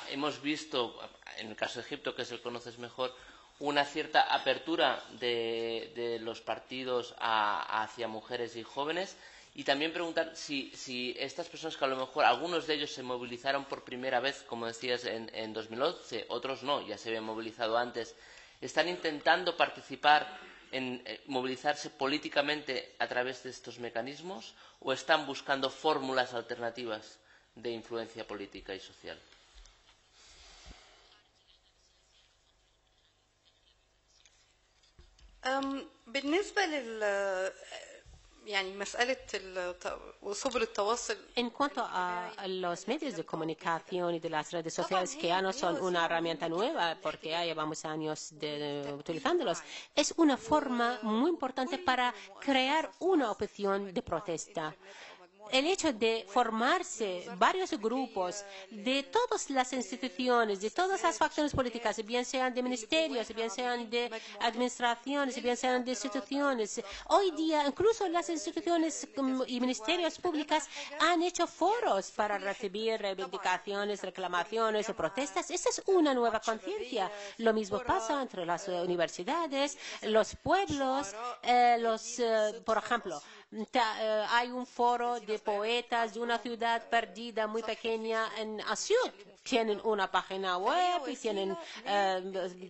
Speaker 2: Hemos visto, en el caso de Egipto, que es el que conoces mejor, una cierta apertura de los partidos hacia mujeres y jóvenes, y también preguntar si estas personas, que a lo mejor algunos de ellos se movilizaron por primera vez, como decías, en 2011, otros no, ya se habían movilizado antes, están intentando participar en movilizarse políticamente a través de estos mecanismos, o están buscando fórmulas alternativas de influencia política y social.
Speaker 4: بالنسبة يعني مسألة وسبل التواصل.
Speaker 3: En cuanto a los medios de comunicación y de las redes sociales, que ya no son una herramienta nueva, porque ya llevamos años utilizándolos, es una forma muy importante para crear una opción de protesta. El hecho de formarse varios grupos de todas las instituciones, de todas las facciones políticas, bien sean de ministerios, bien sean de administraciones, bien sean de instituciones. Hoy día, incluso las instituciones y ministerios públicos han hecho foros para recibir reivindicaciones, reclamaciones o protestas. Esa es una nueva conciencia. Lo mismo pasa entre las universidades, los pueblos, por ejemplo, hay un foro de poetas de una ciudad perdida muy pequeña en Asyut. Tienen una página web y tienen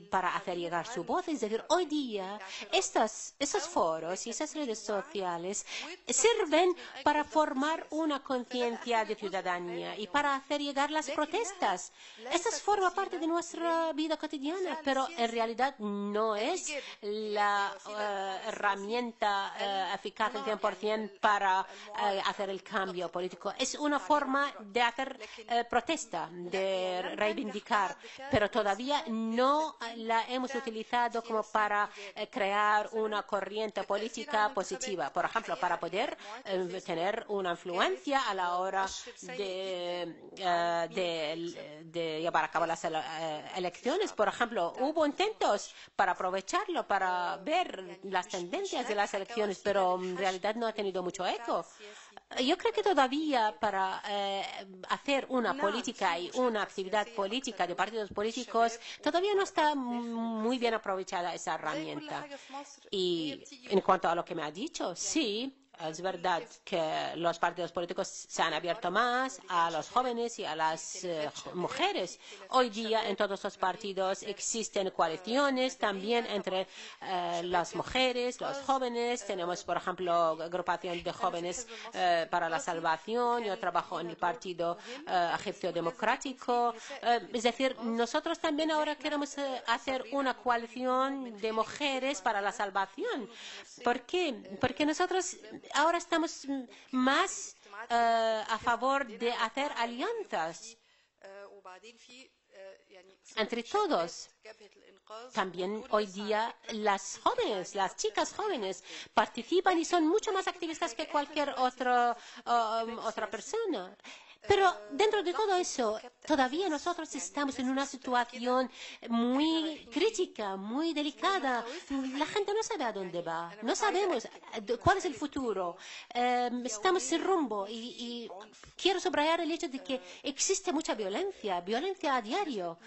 Speaker 3: para hacer llegar su voz. Es decir, hoy día esos foros y esas redes sociales sirven para formar una conciencia de ciudadanía y para hacer llegar las protestas. Esto forma parte de nuestra vida cotidiana, pero en realidad no es la herramienta eficaz al 100% para hacer el cambio político. Es una forma de hacer protesta, de reivindicar, pero todavía no la hemos utilizado como para crear una corriente política positiva. Por ejemplo, para poder tener una influencia a la hora de llevar a cabo las elecciones. Por ejemplo, hubo intentos para aprovecharlo, para ver las tendencias de las elecciones, pero en realidad no ha tenido mucho eco. Yo creo que todavía para hacer una política y una actividad política de partidos políticos todavía no está muy bien aprovechada esa herramienta. Y en cuanto a lo que me ha dicho, sí. Es verdad que los partidos políticos se han abierto más a los jóvenes y a las mujeres. Hoy día en todos los partidos existen coaliciones también entre las mujeres, los jóvenes. Tenemos, por ejemplo, agrupación de jóvenes para la salvación. Yo trabajo en el Partido Egipcio Democrático. Es decir, nosotros también ahora queremos hacer una coalición de mujeres para la salvación. ¿Por qué? Porque nosotros ahora estamos más a favor de hacer alianzas entre todos. También hoy día las jóvenes, las chicas jóvenes participan y son mucho más activistas que cualquier otra persona. Pero dentro de todo eso, todavía nosotros estamos en una situación muy crítica, muy delicada. La gente no sabe a dónde va, no sabemos cuál es el futuro. Estamos sin rumbo y quiero subrayar el hecho de que existe mucha violencia a diario,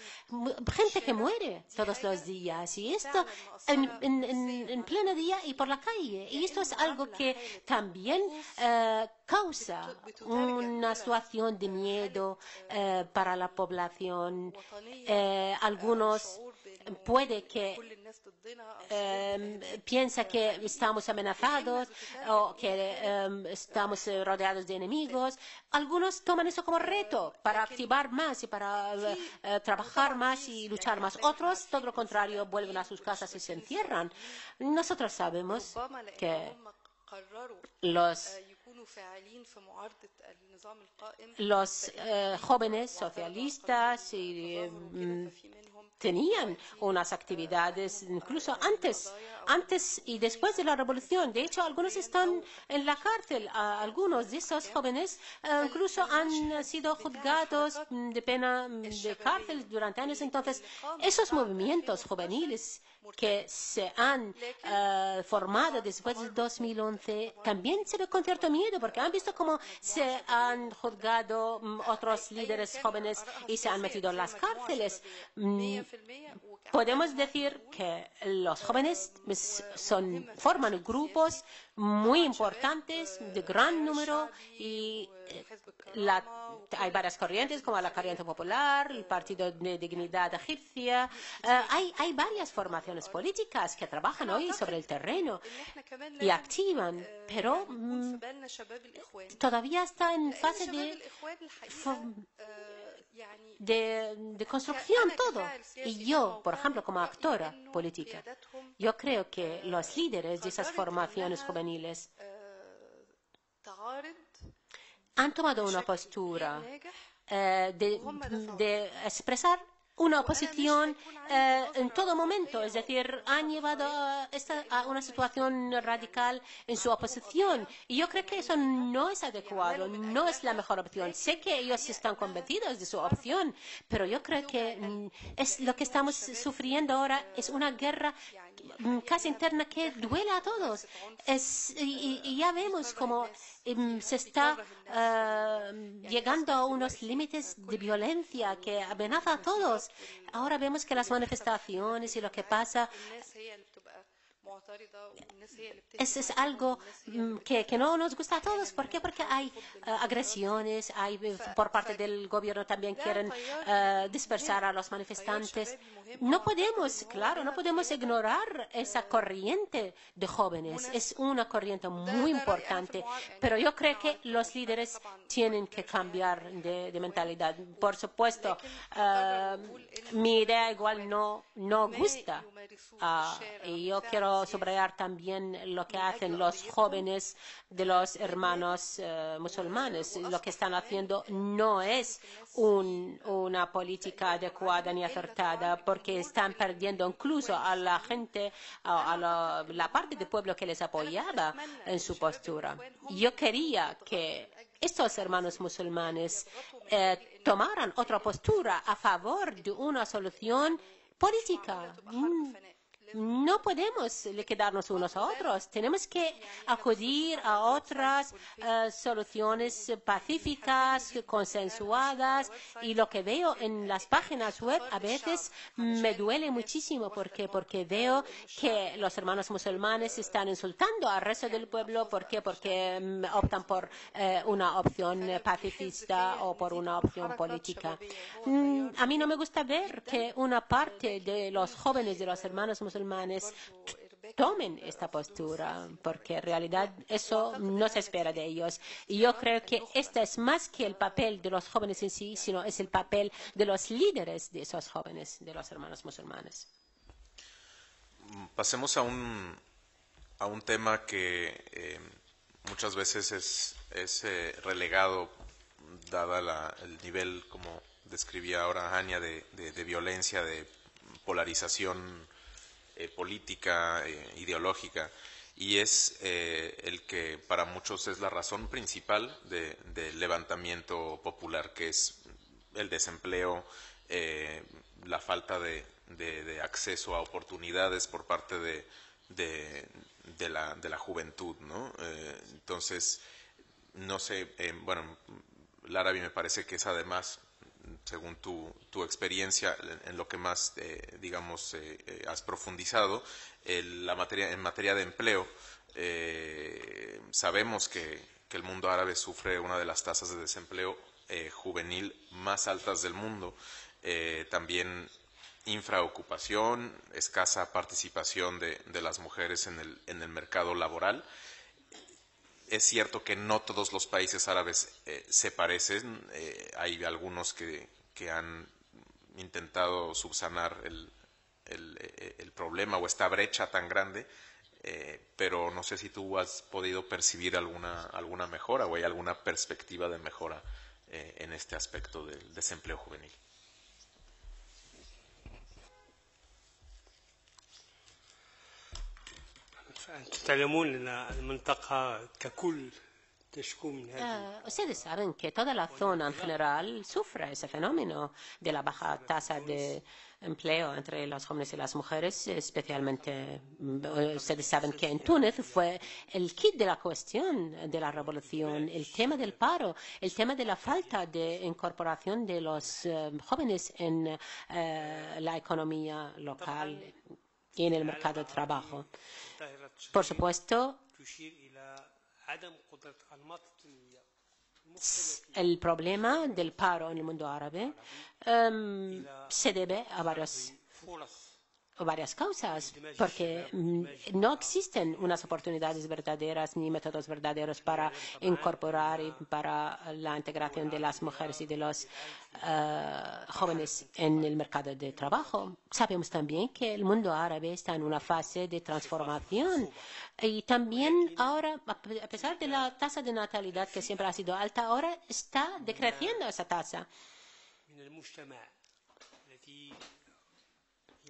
Speaker 3: gente que muere todos los días y esto en pleno día y por la calle. Y esto es algo que también causa una situación de miedo para la población. Algunos puede que piensa que estamos amenazados o que estamos rodeados de enemigos. Algunos toman eso como reto para activar más y para trabajar más y luchar más. Otros, todo lo contrario, vuelven a sus casas y se encierran. Nosotros sabemos que los jóvenes socialistas tenían unas actividades incluso antes y después de la revolución. De hecho, algunos están en la cárcel. Algunos de esos jóvenes incluso han sido juzgados de pena de cárcel durante años. Entonces, esos movimientos juveniles que se han formado después de 2011 también se ve con cierto miedo porque han visto cómo se han juzgado otros líderes jóvenes y se han metido en las cárceles. Podemos decir que los jóvenes forman grupos muy importantes, de gran número, y hay varias corrientes, como la Corriente Popular, el Partido de Dignidad Egipcia. Hay varias formaciones políticas que trabajan hoy sobre el terreno y activan, pero todavía está en fase de de construcción todo. Y yo, por ejemplo, como actora política, yo creo que los líderes de esas formaciones juveniles han tomado una postura de expresar una oposición en todo momento, es decir, han llevado a una situación radical en su oposición. Y yo creo que eso no es adecuado, no es la mejor opción. Sé que ellos están convencidos de su opción, pero yo creo que es lo que estamos sufriendo ahora es una guerra casi interna que duele a todos. Y ya vemos cómo se está llegando a unos límites de violencia que amenaza a todos. Ahora vemos que las manifestaciones y lo que pasa es algo que no nos gusta a todos. ¿Por qué? Porque hay agresiones, por parte del gobierno también quieren dispersar a los manifestantes. No podemos ignorar esa corriente de jóvenes. Es una corriente muy importante, pero yo creo que los líderes tienen que cambiar de mentalidad. Por supuesto, mi idea igual no gusta. Y yo quiero subrayar también lo que hacen los jóvenes de los hermanos musulmanes. Lo que están haciendo no es una política adecuada ni acertada, porque están perdiendo incluso a la gente, a la parte del pueblo que les apoyaba en su postura. Yo quería que estos hermanos musulmanes tomaran otra postura a favor de una solución política. No podemos quedarnos unos a otros. Tenemos que acudir a otras soluciones pacíficas, consensuadas. Y lo que veo en las páginas web a veces me duele muchísimo porque veo que los hermanos musulmanes están insultando al resto del pueblo. ¿Por qué? Porque optan por una opción pacifista o por una opción política. A mí no me gusta ver que una parte de los jóvenes de los hermanos musulmanes tomen esta postura, porque en realidad eso no se espera de ellos. Y yo creo que este es más que el papel de los jóvenes en sí, sino es el papel de los líderes de esos jóvenes, de los hermanos musulmanes.
Speaker 1: Pasemos a un tema que muchas veces es relegado, dada el nivel, como describía ahora Ania, de violencia, de polarización política, ideológica, y es el que para muchos es la razón principal del levantamiento popular, que es el desempleo, la falta de acceso a oportunidades por parte de la juventud, ¿no? Entonces, no sé, bueno, Larabi, me parece que es además, según tu experiencia, en lo que más, digamos, has profundizado, en materia de empleo. Sabemos que el mundo árabe sufre una de las tasas de desempleo juvenil más altas del mundo. También infraocupación, escasa participación de las mujeres en el mercado laboral. Es cierto que no todos los países árabes se parecen. Hay algunos que han intentado subsanar el problema o esta brecha tan grande, pero no sé si tú has podido percibir alguna mejora o hay alguna perspectiva de mejora en este aspecto del desempleo juvenil.
Speaker 5: تعلمون أن المنطقة ككل تشكو من هذه.
Speaker 3: Ustedes saben que toda la zona en general sufre ese fenómeno de la baja tasa de empleo entre los jóvenes y las mujeres, especialmente. Ustedes saben que en Túnez fue el quid de la cuestión de la revolución, el tema del paro, el tema de la falta de incorporación de los jóvenes en la economía local y en el mercado de trabajo. Por supuesto, el problema del paro en el mundo árabe se debe a varios varias causas, porque no existen unas oportunidades verdaderas ni métodos verdaderos para incorporar y para la integración de las mujeres y de los jóvenes en el mercado de trabajo. Sabemos también que el mundo árabe está en una fase de transformación y también ahora, a pesar de la tasa de natalidad que siempre ha sido alta, ahora está decreciendo esa tasa.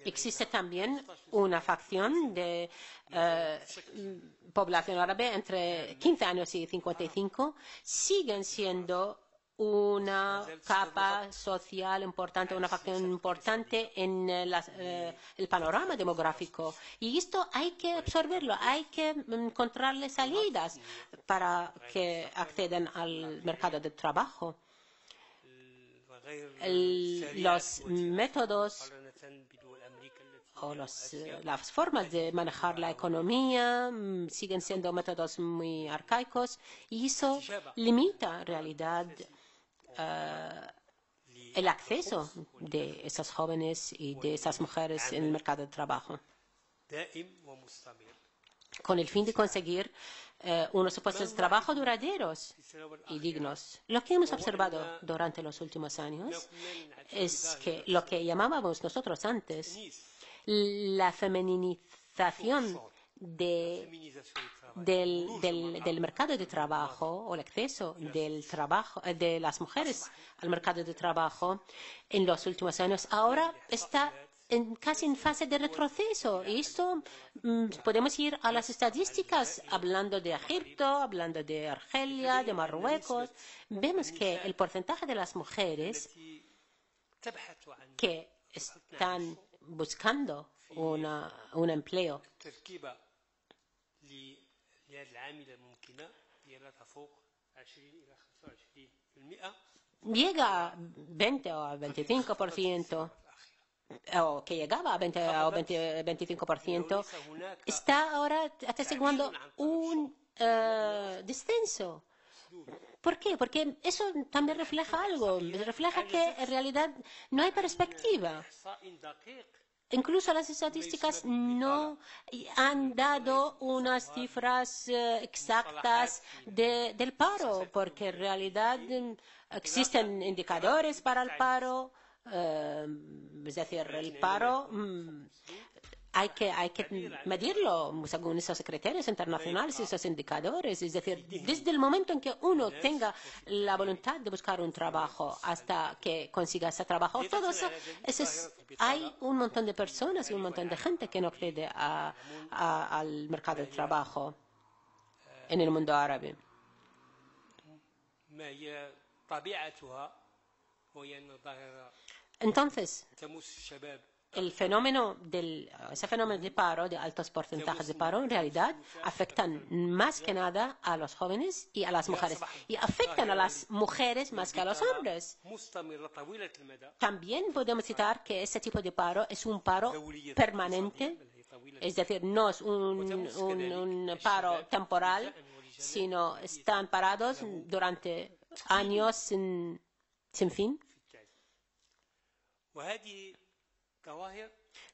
Speaker 3: Existe también una facción de población árabe entre 15 años y 55. Siguen siendo una capa social importante, una facción importante en el panorama demográfico. Y esto hay que absorberlo, hay que encontrarle salidas para que accedan al mercado de trabajo. Los métodos o las formas de manejar la economía siguen siendo métodos muy arcaicos y eso limita en realidad el acceso de esos jóvenes y de esas mujeres en el mercado de trabajo, con el fin de conseguir unos puestos de trabajo duraderos y dignos. Lo que hemos observado durante los últimos años es que lo que llamábamos nosotros antes la feminización del mercado de trabajo o el acceso de las mujeres al mercado de trabajo en los últimos años ahora está casi en fase de retroceso. Y esto podemos ir a las estadísticas, hablando de Egipto, hablando de Argelia, de Marruecos. Vemos que el porcentaje de las mujeres que están buscando un empleo llega a 20 o a 25%, o que llegaba a 20 o 25%, está ahora atestiguando un descenso. ¿Por qué? Porque eso también refleja algo, refleja que en realidad no hay perspectiva. Incluso las estadísticas no han dado unas cifras exactas del paro, porque en realidad existen indicadores para el paro, es decir, el paro hay que medirlo según esos criterios internacionales, esos indicadores. Es decir, desde el momento en que uno tenga la voluntad de buscar un trabajo hasta que consiga ese trabajo, hay un montón de personas y un montón de gente que no accede al mercado de trabajo en el mundo árabe. Entonces, ese fenómeno de paro, de altos porcentajes de paro, en realidad afectan más que nada a los jóvenes y a las mujeres. Y afectan a las mujeres más que a los hombres. También podemos citar que ese tipo de paro es un paro permanente, es decir, no es un paro temporal, sino están parados durante años sin fin.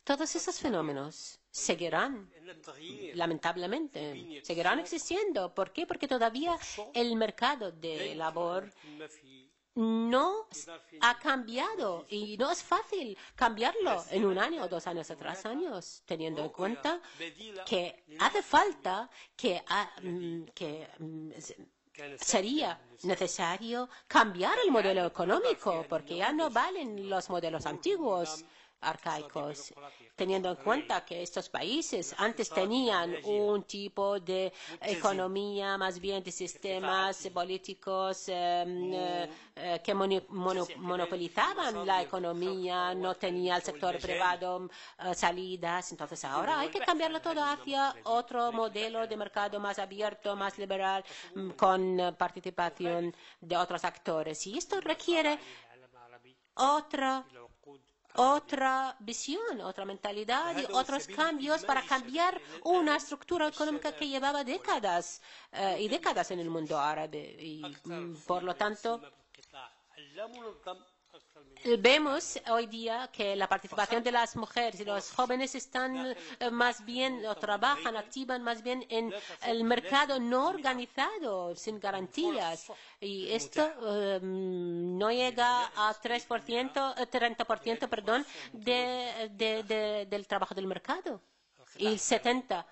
Speaker 3: Todos esos fenómenos seguirán, lamentablemente, seguirán existiendo. ¿Por qué? Porque todavía el mercado de labor no ha cambiado y no es fácil cambiarlo en un año o 2 años atrás, teniendo en cuenta que hace falta sería necesario cambiar el modelo económico, porque ya no valen los modelos antiguos, arcaicos, teniendo en cuenta que estos países antes tenían un tipo de economía, más bien de sistemas políticos que monopolizaban la economía, no tenía el sector privado salidas. Entonces ahora hay que cambiarlo todo hacia otro modelo de mercado más abierto, más liberal, con participación de otros actores. Y esto requiere otra visión, otra mentalidad y otros cambios para cambiar una estructura económica que llevaba décadas y décadas en el mundo árabe. Y por lo tanto, Vemos hoy día que la participación de las mujeres y los jóvenes están más bien, o trabajan, activan más bien en el mercado no organizado, sin garantías. Y esto no llega a 30%, perdón, del trabajo del mercado. Y el 70%.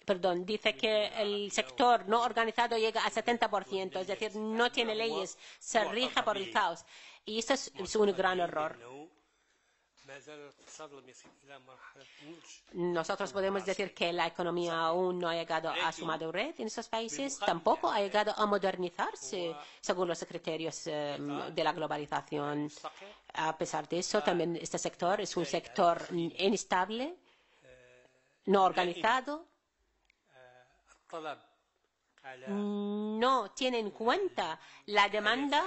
Speaker 3: Perdón, dice que el sector no organizado llega a 70%, es decir, no tiene leyes, se rige por el caos. Y esto es un gran error. Nosotros podemos decir que la economía aún no ha llegado a su madurez en esos países, tampoco ha llegado a modernizarse según los criterios de la globalización. A pesar de eso, también este sector es un sector inestable, no organizado, no tiene en cuenta la demanda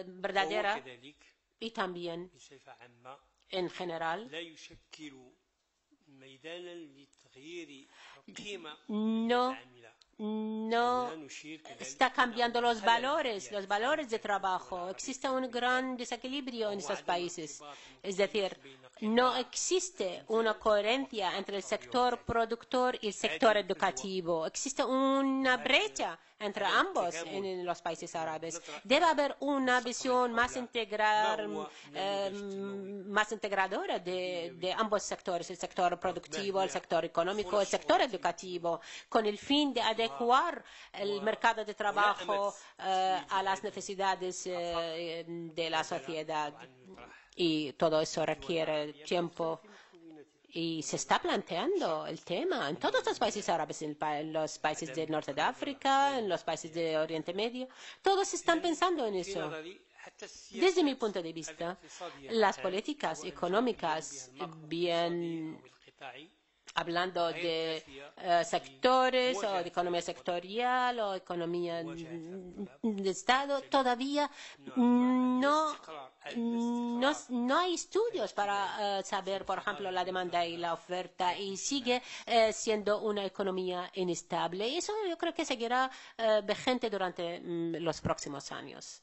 Speaker 3: verdadera y también, en general, no está cambiando los valores de trabajo. Existe un gran desequilibrio en estos países. Es decir, no existe una coherencia entre el sector productor y el sector educativo. Existe una brecha entre ambos en los países árabes. Debe haber una visión más integradora de ambos sectores, el sector productivo, el sector económico, el sector educativo, con el fin de adecuar el mercado de trabajo a las necesidades de la sociedad. Y todo eso requiere tiempo. Y se está planteando el tema en todos los países árabes, en los países del norte de África, en los países de Oriente Medio. Todos están pensando en eso. Desde mi punto de vista, las políticas económicas, bien hablando de sectores o de economía sectorial o economía de Estado, todavía no hay estudios para saber, por ejemplo, la demanda y la oferta, y sigue siendo una economía inestable. Y eso yo creo que seguirá vigente durante los próximos años.